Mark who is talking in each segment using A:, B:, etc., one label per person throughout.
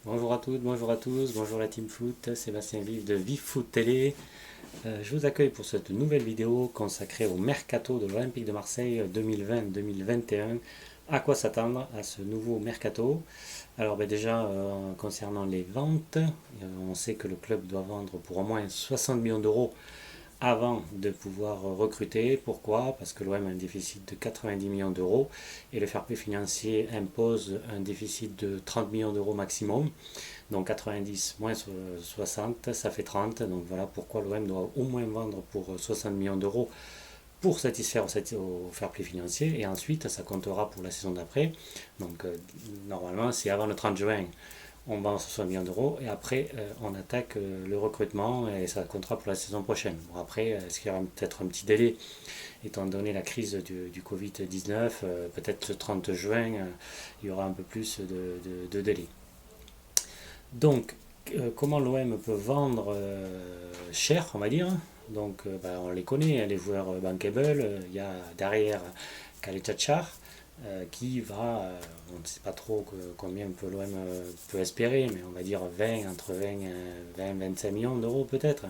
A: Bonjour à toutes, bonjour à tous, bonjour la Team Foot, Sébastien Vive de Vive Foot Télé. Je vous accueille pour cette nouvelle vidéo consacrée au mercato de l'Olympique de Marseille 2020-2021. À quoi s'attendre à ce nouveau mercato? Alors déjà, concernant les ventes, on sait que le club doit vendre pour au moins 60 millions d'euros avant de pouvoir recruter. Pourquoi? Parce que l'OM a un déficit de 90 millions d'euros et le fair play financier impose un déficit de 30 millions d'euros maximum. Donc 90 moins 60, ça fait 30. Donc voilà pourquoi l'OM doit au moins vendre pour 60 millions d'euros pour satisfaire au fair play financier. Et ensuite, ça comptera pour la saison d'après. Donc normalement, c'est avant le 30 juin on vend 60 millions d'euros et après on attaque le recrutement et ça comptera pour la saison prochaine. Bon, après, est-ce qu'il y aura peut-être un petit délai étant donné la crise du Covid-19, peut-être le 30 juin, il y aura un peu plus de délai. Donc, comment l'OM peut vendre cher, on va dire. Donc, on les connaît, hein, les joueurs bankable. Il y a derrière Khaled Tchachar qui va, on ne sait pas trop combien peut l'OM peut espérer, mais on va dire 20, entre 20 et 25 millions d'euros peut-être.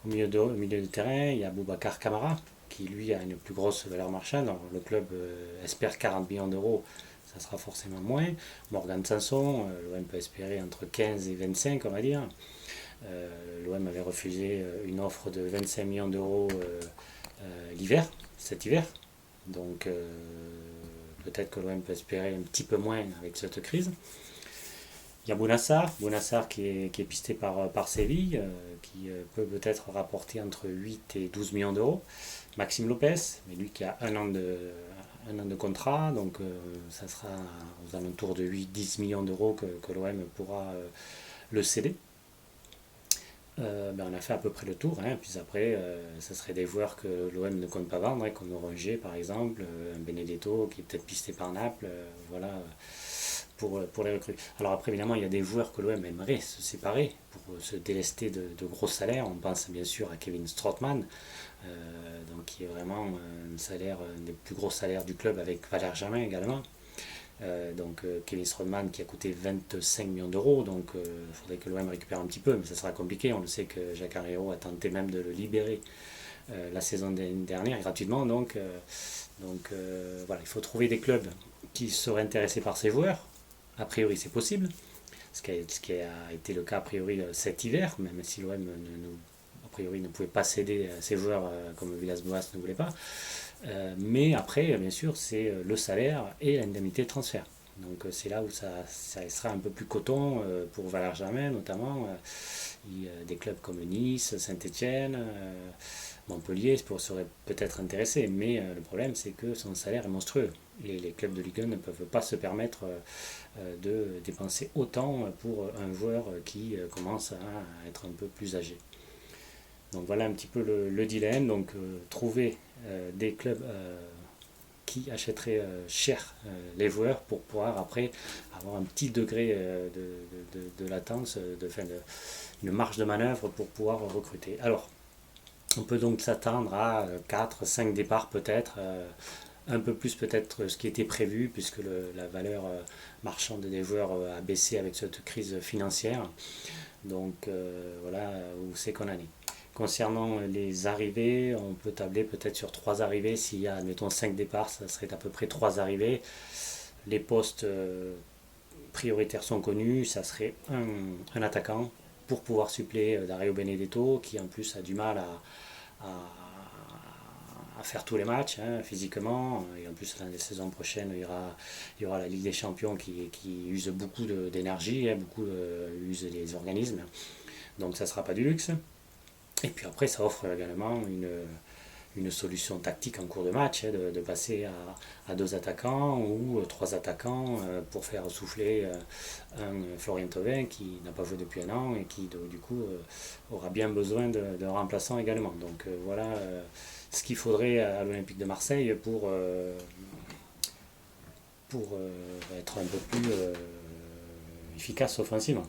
A: Au milieu de terrain, il y a Boubacar Kamara, qui lui a une plus grosse valeur marchande. Alors, le club espère 40 millions d'euros, ça sera forcément moins. Morgan Sanson, l'OM peut espérer entre 15 et 25, on va dire. L'OM avait refusé une offre de 25 millions d'euros cet hiver. Donc peut-être que l'OM peut espérer un petit peu moins avec cette crise. Il y a Bounassar qui est pisté par Séville, qui peut-être rapporter entre 8 et 12 millions d'euros. Maxime Lopez, mais lui qui a un an de contrat, donc ça sera aux alentours de 8-10 millions d'euros que l'OM pourra le céder. On a fait à peu près le tour, hein. Puis après, ça serait des joueurs que l'OM ne compte pas vendre, hein, comme Rongier par exemple, un Benedetto qui est peut-être pisté par Naples, voilà, pour les recrues. Alors après, évidemment, il y a des joueurs que l'OM aimerait se séparer pour se délester de gros salaires. On pense bien sûr à Kevin Strootman, donc qui est vraiment un des plus gros salaires du club avec Valère Germain également. Kevin Strootman qui a coûté 25 millions d'euros, donc il faudrait que l'OM récupère un petit peu, mais ça sera compliqué. On le sait que Jacques Henriot a tenté même de le libérer la saison dernière gratuitement, voilà, il faut trouver des clubs qui seraient intéressés par ces joueurs. A priori c'est possible, ce qui a été le cas a priori cet hiver, même si l'OM a priori ne pouvait pas céder ces joueurs comme Villas-Boas ne voulait pas. Mais après, bien sûr, c'est le salaire et l'indemnité de transfert. Donc c'est là où ça sera un peu plus coton pour Valère Germain notamment. Des clubs comme Nice, Saint-Étienne, Montpellier seraient peut-être intéressés, mais le problème c'est que son salaire est monstrueux. Et les clubs de Ligue 1 ne peuvent pas se permettre de dépenser autant pour un joueur qui commence à être un peu plus âgé. Donc voilà un petit peu le dilemme. Donc trouver des clubs qui achèteraient cher les joueurs pour pouvoir après avoir un petit degré de latence, une marge de manœuvre pour pouvoir recruter. Alors, on peut donc s'attendre à 4-5 départs peut-être, un peu plus peut-être ce qui était prévu puisque la valeur marchande des joueurs a baissé avec cette crise financière. Donc voilà où c'est qu'on en est. Concernant les arrivées, on peut tabler peut-être sur 3 arrivées. S'il y a, admettons, 5 départs, ça serait à peu près 3 arrivées. Les postes prioritaires sont connus. Ça serait un attaquant pour pouvoir suppléer Dario Benedetto, qui en plus a du mal à faire tous les matchs hein, physiquement. Et en plus, la saison prochaine, il y aura la Ligue des Champions qui use beaucoup d'énergie, hein, beaucoup use les organismes. Donc ça ne sera pas du luxe. Et puis après, ça offre également une solution tactique en cours de match, hein, de passer à 2 attaquants ou 3 attaquants pour faire souffler un Florian Thauvin qui n'a pas joué depuis un an et qui du coup aura bien besoin d'un remplaçant également. Donc voilà ce qu'il faudrait à l'Olympique de Marseille pour être un peu plus efficace offensivement.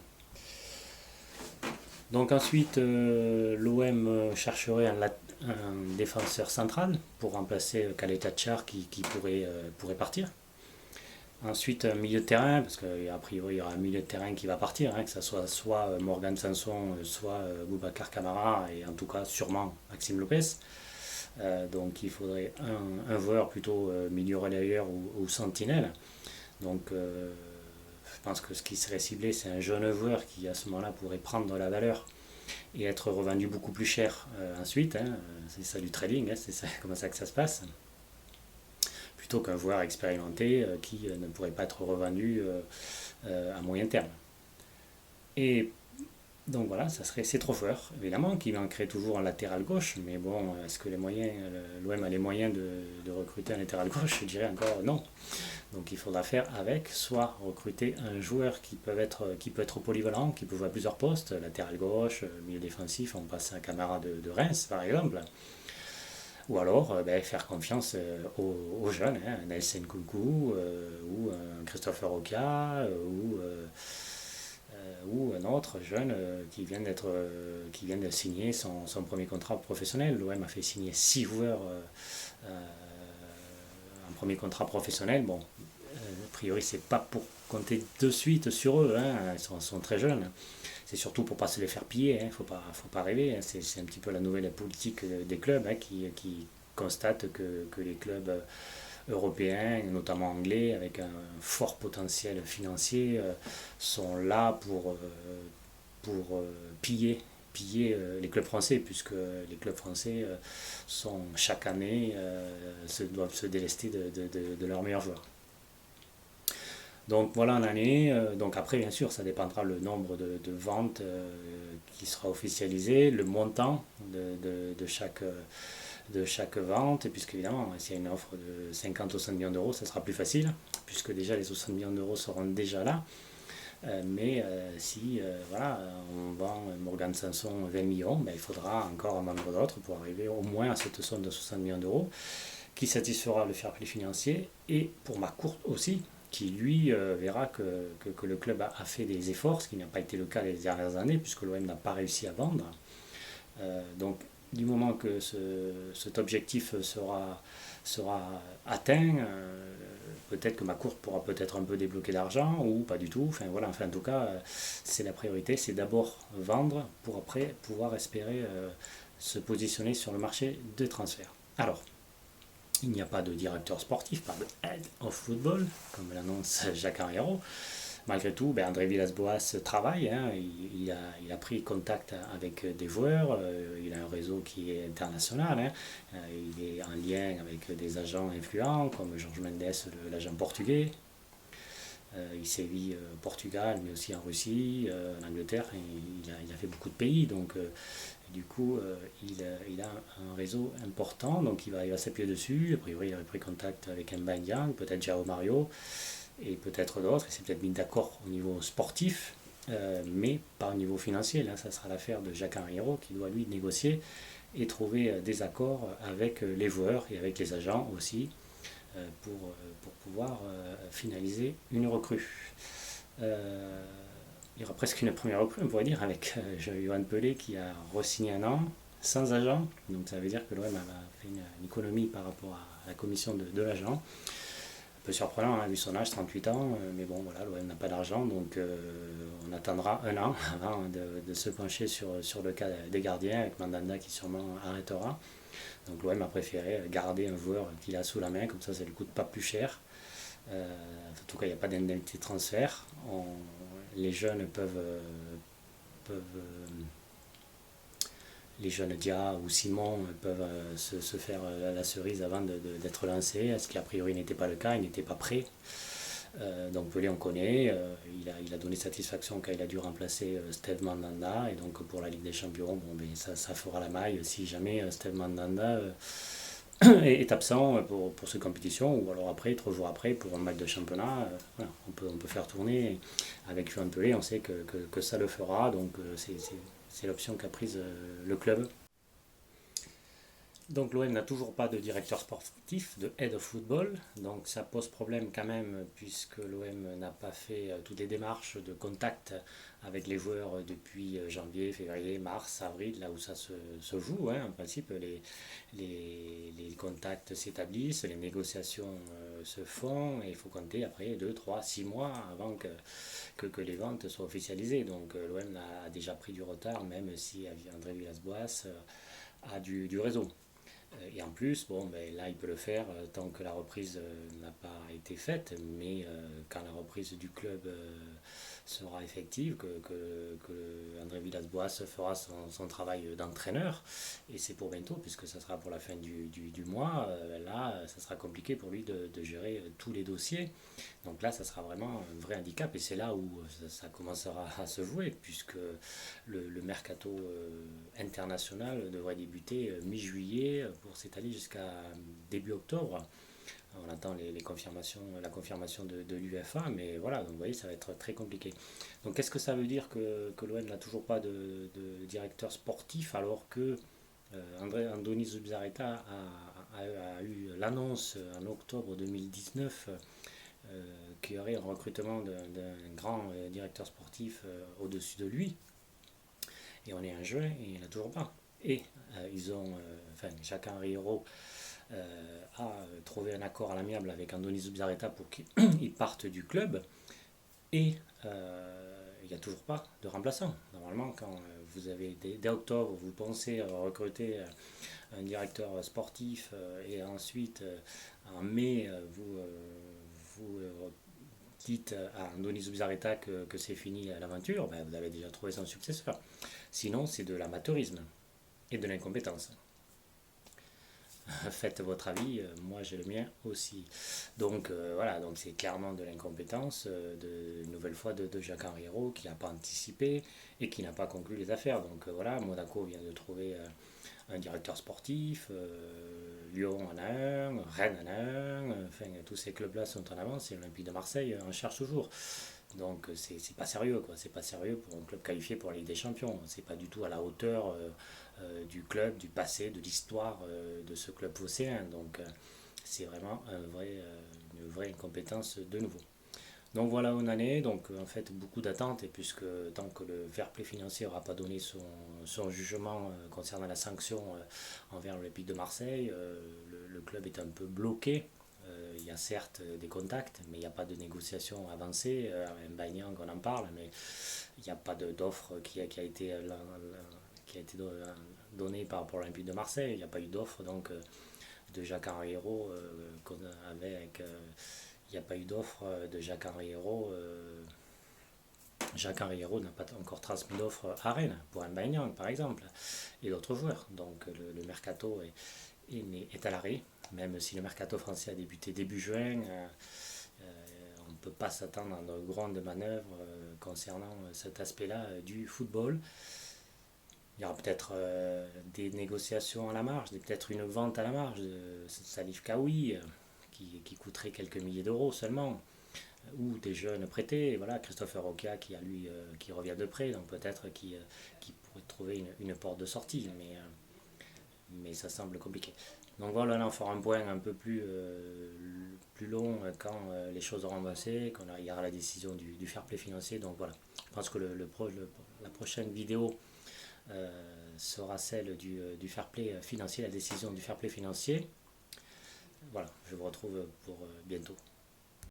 A: Donc ensuite, l'OM chercherait un défenseur central pour remplacer Khaled Tchachar qui pourrait partir. Ensuite, un milieu de terrain, parce qu'a priori, il y aura un milieu de terrain qui va partir, que ce soit Morgan Sanson, soit Boubacar Camara, et en tout cas, sûrement Maxime Lopez. Donc, il faudrait un joueur plutôt milieu relayeur ou sentinelle. Donc, je pense que ce qui serait ciblé, c'est un jeune joueur qui, à ce moment-là, pourrait prendre de la valeur et être revendu beaucoup plus cher ensuite. C'est ça du trading, c'est ça, comme ça que ça se passe. Plutôt qu'un joueur expérimenté qui ne pourrait pas être revendu à moyen terme. Et donc voilà, ça serait ces trois joueurs, évidemment, qui manqueraient toujours en latéral gauche, mais bon, est-ce que l'OM a les moyens de recruter un latéral gauche? Je dirais encore non. Donc il faudra faire avec, soit recruter un joueur qui peut être polyvalent, qui peut jouer à plusieurs postes, latéral gauche, milieu défensif, on passe un camarade de Reims par exemple, ou alors faire confiance aux jeunes, Nelson Kunku, ou un Christopher Okia, ou un autre jeune qui vient de signer son premier contrat professionnel. L'OM a fait signer 6 joueurs un premier contrat professionnel. Bon, a priori, c'est pas pour compter de suite sur eux, ils sont très jeunes. C'est surtout pour ne pas se les faire piller, faut pas rêver. C'est un petit peu la nouvelle politique des clubs qui constate que les clubs européens, notamment anglais, avec un fort potentiel financier, sont là pour piller les clubs français, puisque les clubs français sont chaque année doivent se délester de leurs meilleurs joueurs. Donc voilà en année. Donc après, bien sûr, ça dépendra le nombre de ventes qui sera officialisé, le montant de chaque vente, et puisque évidemment, s'il y a une offre de 50 ou 60 millions d'euros, ça sera plus facile, puisque déjà les 60 millions d'euros seront déjà là. Mais si voilà, on vend Morgan Sanson 20 millions, il faudra encore en vendre d'autres pour arriver au moins à cette somme de 60 millions d'euros qui satisfera le fair play financier et pour Marcourt aussi, qui lui verra que le club a fait des efforts, ce qui n'a pas été le cas les dernières années puisque l'OM n'a pas réussi à vendre. Donc du moment que cet objectif sera atteint, peut-être que ma course pourra peut-être un peu débloquer d'argent ou pas du tout. Enfin voilà, en tout cas, c'est la priorité, c'est d'abord vendre pour après pouvoir espérer se positionner sur le marché de transfert. Alors, il n'y a pas de directeur sportif, pas de head of football, comme l'annonce Jacques Henriero. Malgré tout, André Villas-Boas travaille, il a pris contact avec des joueurs, il a un réseau qui est international, il est en lien avec des agents influents comme Jorge Mendes, l'agent portugais. Il sévit au Portugal, mais aussi en Russie, en Angleterre, il a fait beaucoup de pays, donc du coup, il a un réseau important, donc il va s'appuyer dessus. A priori, il a pris contact avec Mbaye Diagne, peut-être Jao Mario, et peut-être d'autres. Il s'est peut-être mis d'accord au niveau sportif, mais pas au niveau financier. Là, ça sera l'affaire de Jacques Henriero qui doit, lui, négocier et trouver des accords avec les joueurs et avec les agents aussi pour pouvoir finaliser une recrue. Il y aura presque une première recrue, on pourrait dire, avec Yoann Pelé qui a re-signé un an, sans agent. Donc ça veut dire que l'OM a fait une économie par rapport à la commission de l'agent. Un peu surprenant, vu son âge, 38 ans, mais bon, voilà, l'OM n'a pas d'argent, donc on attendra un an avant de se pencher sur le cas des gardiens, avec Mandanda qui sûrement arrêtera. Donc l'OM a préféré garder un joueur qu'il a sous la main, comme ça ne lui coûte pas plus cher. En tout cas, il n'y a pas d'indemnité de transfert. Les jeunes les jeunes Dia ou Simon peuvent se faire la cerise avant d'être lancés, ce qui a priori n'était pas le cas, il n'était pas prêt. Donc Pelé on connaît, il a donné satisfaction quand il a dû remplacer Steve Mandanda, et donc pour la Ligue des Champions, ça fera la maille si jamais Steve Mandanda est absent pour cette compétition, ou alors après, 3 jours après, pour un match de championnat, voilà, on peut faire tourner. Avec Yoann Pelé, on sait que ça le fera, donc c'est l'option qu'a prise le club. Donc l'OM n'a toujours pas de directeur sportif, de head of football, donc ça pose problème quand même puisque l'OM n'a pas fait toutes les démarches de contact avec les joueurs depuis janvier, février, mars, avril, là où ça se joue. Hein. En principe, les contacts s'établissent, les négociations se font et il faut compter après 2, 3, 6 mois avant que les ventes soient officialisées. Donc l'OM a déjà pris du retard, même si André Villas-Boas a du réseau. Et en plus, bon, ben, là, il peut le faire tant que la reprise n'a pas été faite, mais quand la reprise du club sera effective, que André Villas-Boas fera son travail d'entraîneur, et c'est pour bientôt, puisque ça sera pour la fin du mois, là, ça sera compliqué pour lui de gérer tous les dossiers. Donc là, ça sera vraiment un vrai handicap, et c'est là où ça commencera à se jouer, puisque le mercato international devrait débuter mi-juillet pour s'étaler jusqu'à début octobre. On attend les confirmations, la confirmation de l'UEFA, mais voilà, donc vous voyez, ça va être très compliqué. Donc qu'est-ce que ça veut dire que l'OM n'a toujours pas de directeur sportif alors que Andoni Zubizarreta a eu l'annonce en octobre 2019 qu'il y aurait un recrutement d'un grand directeur sportif au-dessus de lui. Et on est en juin et il n'y en a toujours pas. Et ils ont, Jacques-Henri Hérault a trouvé un accord à l'amiable avec Andoni Zubizarreta pour qu'il parte du club. Et il n'y a toujours pas de remplaçant. Normalement, quand vous avez dès octobre, vous pensez recruter un directeur sportif et ensuite en mai, vous dites à Andoni Zubizarreta que c'est fini l'aventure, ben, vous avez déjà trouvé son successeur. Sinon, c'est de l'amateurisme et de l'incompétence. Faites votre avis, moi j'ai le mien aussi. Donc voilà, donc c'est clairement de l'incompétence, une nouvelle fois de Jacques-Henri Hérault qui n'a pas anticipé et qui n'a pas conclu les affaires. Donc voilà, Monaco vient de trouver un directeur sportif, Lyon en a un, Rennes en a un, enfin tous ces clubs-là sont en avance et l'Olympique de Marseille en cherche toujours. Donc c'est pas sérieux quoi, c'est pas sérieux pour un club qualifié pour la Ligue des Champions. C'est pas du tout à la hauteur du club, du passé, de l'histoire de ce club phocéen. Donc c'est vraiment une vraie incompétence de nouveau. Donc voilà où on en est, donc en fait beaucoup d'attentes et puisque tant que le fair play financier n'aura pas donné son jugement concernant la sanction envers l'Olympique de Marseille, le club est un peu bloqué. Il y a certes des contacts, mais il n'y a pas de négociation avancée. Mbanyang, on en parle, mais il n'y a pas d'offre qui a été donnée par l'Olympique de Marseille. Il n'y a pas eu d'offre donc de Jacques-Henri Hérault qu'on avait avec. Il n'y a pas eu d'offre de Jacques-Henri Hérault. Jacques-Henri Hérault n'a pas encore transmis d'offre à Rennes pour Mbanyang, par exemple, et d'autres joueurs. Donc le mercato est à l'arrêt, même si le mercato français a débuté début juin. On ne peut pas s'attendre à de grandes manœuvres concernant cet aspect-là du football. Il y aura peut-être des négociations à la marge, peut-être une vente à la marge de Salif Kaoui qui coûterait quelques milliers d'euros seulement, ou des jeunes prêtés. Voilà, Christopher Roca qui revient de près, donc peut-être qui pourrait trouver une porte de sortie, mais ça semble compliqué. Donc voilà, là on fera un point un peu plus long quand les choses auront avancé, quand il y aura la décision du fair play financier. Donc voilà, je pense que la prochaine vidéo sera celle du fair play financier, la décision du fair play financier. Voilà, je vous retrouve pour bientôt.